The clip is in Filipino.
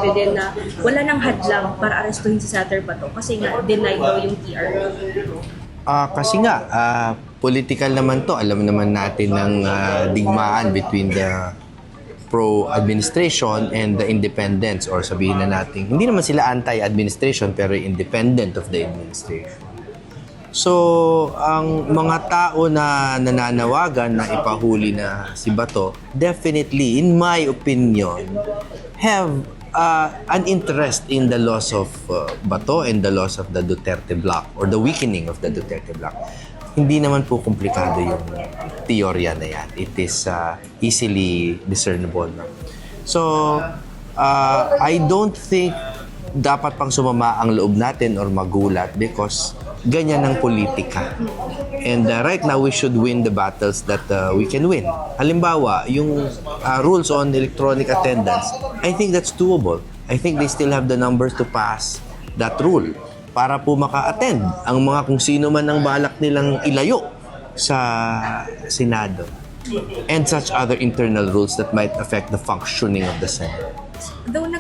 sinabi din na wala nang hadlang para arestuhin si Senator Bato kasi nga denied daw yung TR. Kasi nga, political naman to. Alam naman natin ng digmaan between the pro-administration and the independents, or sabihin na natin, hindi naman sila anti-administration pero independent of the administration. So, ang mga tao na nananawagan na ipahuli na si Bato, definitely, in my opinion, have an interest in the loss of Bato and the loss of the Duterte bloc or the weakening of the Duterte bloc. Hindi naman po komplikado yung teorya na yan. It is easily discernible. No? So, I don't think dapat pang sumama ang loob natin or magulat because ganyan ang politika. And right now, we should win the battles that we can win. Halimbawa, yung rules on electronic attendance, I think that's doable. I think they still have the numbers to pass that rule para po maka-attend ang mga kung sino man ang balak nilang ilayo sa Senado. And such other internal rules that might affect the functioning of the Senate. Though